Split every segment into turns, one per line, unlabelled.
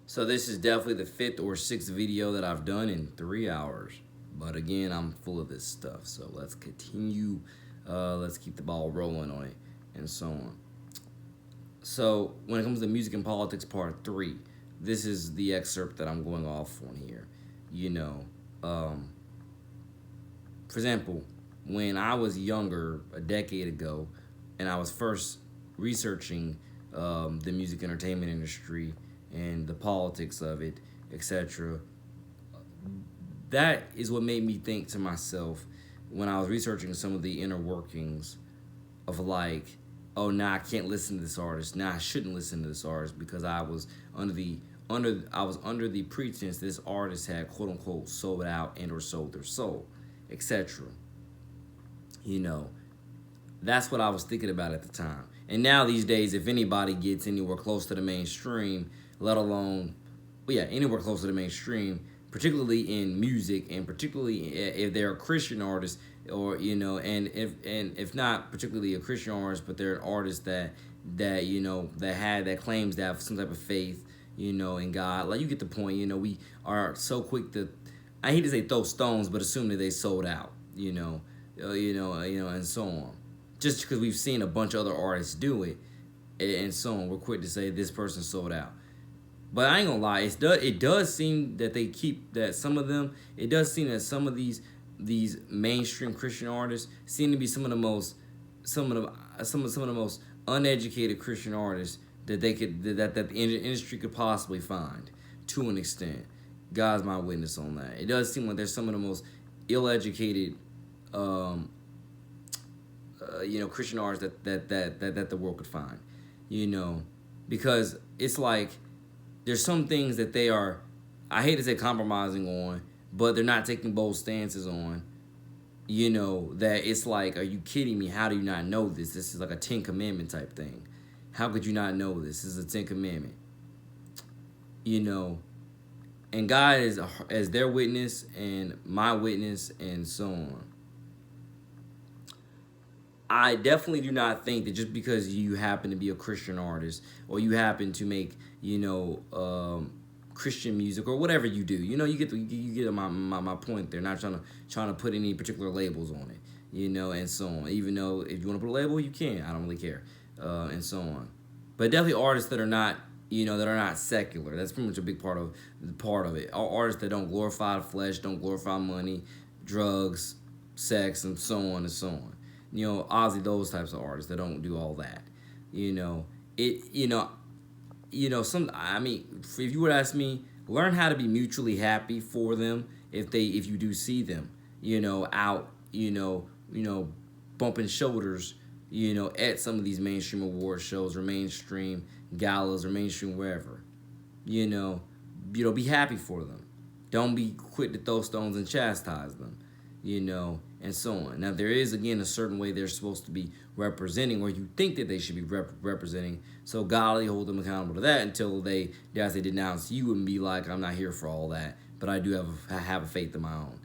So this is definitely the fifth or sixth video that I've done in 3 hours. But again, I'm full of this stuff. So let's continue. Let's keep the ball rolling on it and so on. So when it comes to music and politics part 3, this is the excerpt that I'm going off on here. You know, for example, when I was younger, a decade ago, and I was first researching the music entertainment industry and the politics of it, etc., that is what made me think to myself when I was researching some of the inner workings of like, oh, nah, I can't listen to this artist. Nah, I shouldn't listen to this artist because I was under the pretense this artist had quote unquote sold out and or sold their soul, etc. You know, that's what I was thinking about at the time. And now these days, if anybody gets anywhere close to the mainstream, let alone, well, yeah, anywhere close to the mainstream, particularly in music, and particularly if they're a Christian artist, or and if not particularly a Christian artist, but they're an artist that claims to have some type of faith, in God. Like, you get the point. We are so quick to, I hate to say throw stones, but assume that they sold out. And so on. Just because we've seen a bunch of other artists do it, and so on, we're quick to say this person sold out. But I ain't gonna lie, it does seem that they keep that some of them. It does seem that some of these mainstream Christian artists seem to be some of the most uneducated Christian artists that the industry could possibly find, to an extent. God's my witness on that. It does seem like there's some of the most ill-educated, Christian artists that the world could find, because it's like there's some things that they are, I hate to say compromising on, but they're not taking bold stances on, that it's like, are you kidding me? How do you not know this? This is like a 10 Commandment type thing. How could you not know this? This is a 10 Commandment. And God is as their witness and my witness and so on. I definitely do not think that just because you happen to be a Christian artist or you happen to make, Christian music or whatever you do, you get my point there. Not trying to put any particular labels on it, and so on. Even though if you want to put a label, you can. I don't really care, and so on. But definitely artists that are not, that are not secular. That's pretty much a big part of it. Artists that don't glorify the flesh, don't glorify money, drugs, sex, and so on and so on. Ozzy, those types of artists that don't do all that. If you would ask me, learn how to be mutually happy for them if you do see them, out, bumping shoulders, at some of these mainstream award shows or mainstream galas or mainstream wherever. Be happy for them. Don't be quick to throw stones and chastise them, and so on. Now, there is, again, a certain way they're supposed to be representing, or you think that they should be representing, so godly hold them accountable to that until they denounce you and be like, I'm not here for all that, but I do have a faith of my own,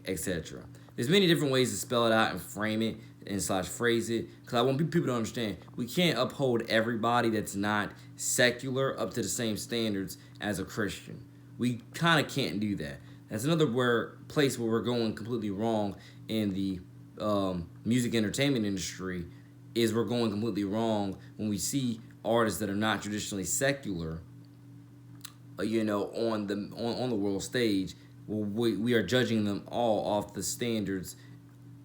etc. There's many different ways to spell it out and frame it and / phrase it, because I want people to understand we can't uphold everybody that's not secular up to the same standards as a Christian. We kind of can't do that. That's another place where we're going completely wrong in the music entertainment industry, is we're going completely wrong when we see artists that are not traditionally secular, on the world stage. We are judging them all off the standards,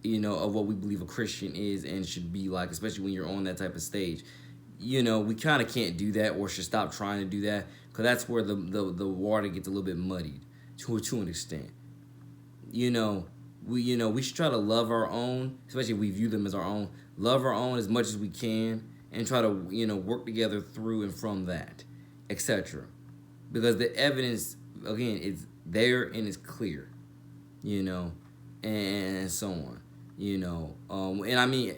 of what we believe a Christian is and should be like, especially when you're on that type of stage. We kind of can't do that, or should stop trying to do that, because that's where the water gets a little bit muddied to an extent. We should try to love our own, especially if we view them as our own. Love our own as much as we can, and try to work together through and from that, etc. Because the evidence, again, is there and it's clear, and so on, and I mean,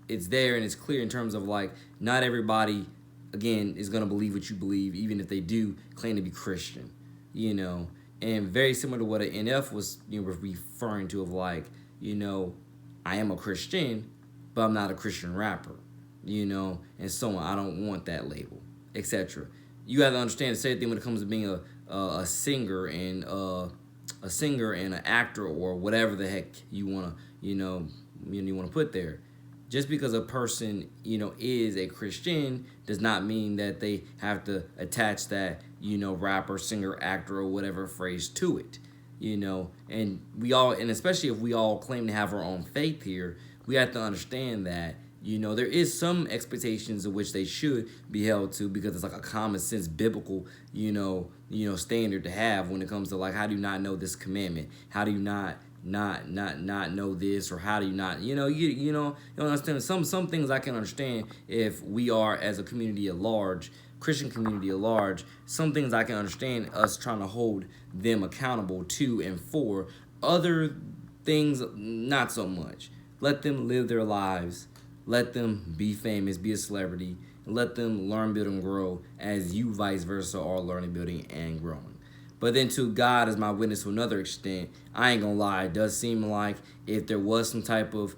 it's there and it's clear in terms of like, not everybody, again, is gonna believe what you believe, even if they do claim to be Christian, And very similar to what an NF was referring to, of like, I am a Christian, but I'm not a Christian rapper, and so on. I don't want that label, etc. you have to understand the same thing when it comes to being a singer and an actor or whatever the heck you wanna you want to put there. Just because a person is a Christian does not mean that they have to attach that rapper, singer, actor, or whatever phrase to it. And we all, and especially if we all claim to have our own faith here, we have to understand that there is some expectations of which they should be held to, because it's like a common sense biblical standard to have when it comes to, like, how do you not know this commandment? How do you not know this? Or how do you not you don't understand some things I can understand if we are, as a community at large, Christian community at large, some things I can understand us trying to hold them accountable to and for. Other things, not so much. Let them live their lives. Let them be famous, be a celebrity, and let them learn, build, and grow as you, vice versa, are learning, building, and growing. But then, to God as my witness to another extent, I ain't gonna lie, it does seem like if there was some type of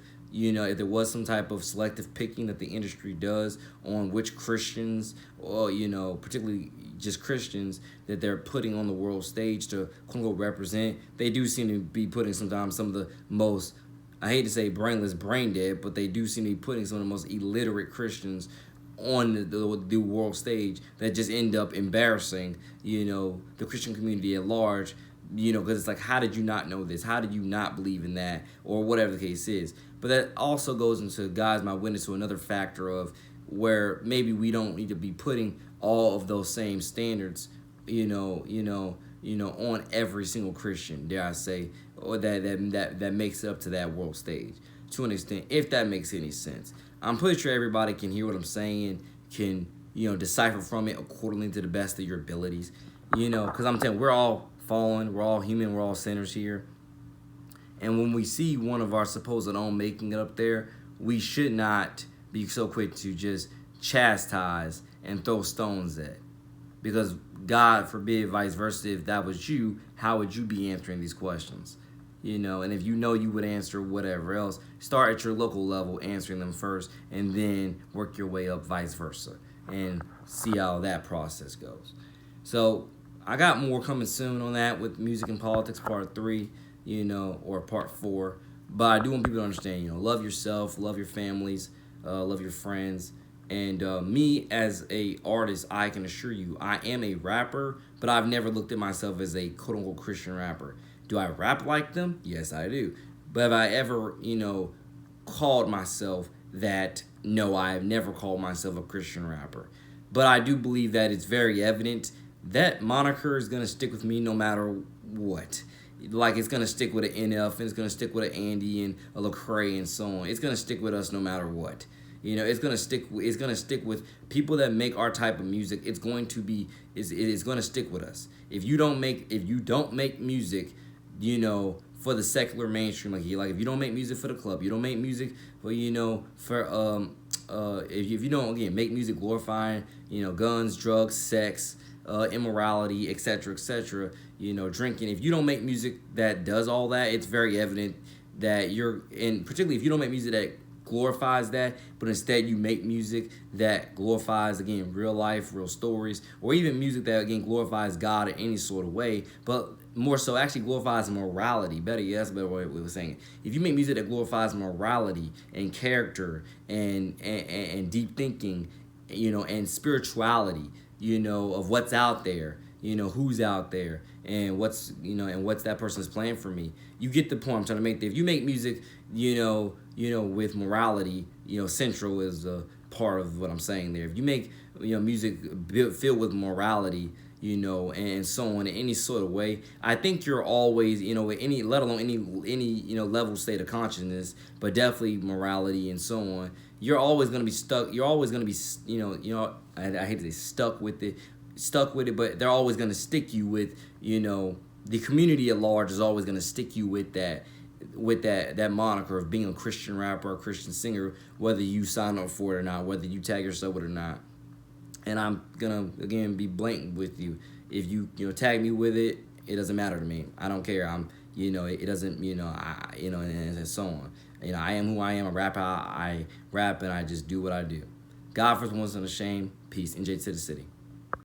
selective picking that the industry does on which Christians, or particularly just Christians, that they're putting on the world stage to quote unquote represent, they do seem to be putting sometimes some of the most, I hate to say brainless, brain dead, but they do seem to be putting some of the most illiterate Christians on the world stage that just end up embarrassing, the Christian community at large, because it's like, how did you not know this? How did you not believe in that? Or whatever the case is. But that also goes into, God's my witness, to another factor of where maybe we don't need to be putting all of those same standards, on every single Christian, dare I say, or that makes it up to that world stage to an extent, if that makes any sense. I'm pretty sure everybody can hear what I'm saying, can decipher from it accordingly to the best of your abilities, because I'm telling you, we're all fallen, we're all human, we're all sinners here. And when we see one of our supposed own making it up there, we should not be so quick to just chastise and throw stones at. Because God forbid, vice versa, if that was you, how would you be answering these questions? And if you would answer whatever else, start at your local level answering them first, and then work your way up vice versa, and see how that process goes. So I got more coming soon on that with Music and Politics Part 3, or Part 4. But I do want people to understand, love yourself, love your families, love your friends. And me as a artist, I can assure you, I am a rapper, but I've never looked at myself as a quote-unquote Christian rapper. Do I rap like them? Yes, I do. But have I ever, called myself that? No, I have never called myself a Christian rapper. But I do believe that it's very evident that moniker is going to stick with me no matter what. Like, it's going to stick with an NF, and it's going to stick with an Andy and a Lecrae and so on. It's going to stick with us no matter what. It's gonna stick. It's gonna stick with people that make our type of music. It's going to be. It is gonna stick with us. If you don't make music, for the secular mainstream, like if you don't make music for the club, you don't make music for if you don't, again, make music glorifying guns, drugs, sex, immorality, etc., drinking. If you don't make music that does all that, it's very evident that you're, and particularly if you don't make music that glorifies that, but instead you make music that glorifies, again, real life, real stories, or even music that, again, glorifies God in any sort of way, but more so actually glorifies morality. Better, yeah, that's a better way of saying it. If you make music that glorifies morality and character and deep thinking, and spirituality, of what's out there, who's out there, and what's that person's plan for me. You get the point I'm trying to make. If you make music, with morality, central is a part of what I'm saying there. If you make, music filled with morality, and so on in any sort of way, I think you're always, any, let alone any level state of consciousness, but definitely morality and so on, you're always going to be stuck. You're always going to be, I hate to say stuck with it, but they're always going to stick you with, the community at large is always going to stick you with that moniker of being a Christian rapper or Christian singer, whether you sign up for it or not, whether you tag yourself with it or not. And I'm gonna, again, be blatant with you. If you tag me with it, it doesn't matter to me. I don't care. It doesn't, and so on. I am who I am, a rapper. I rap and I just do what I do. God first, once, and ashamed. Peace. NJ to the city.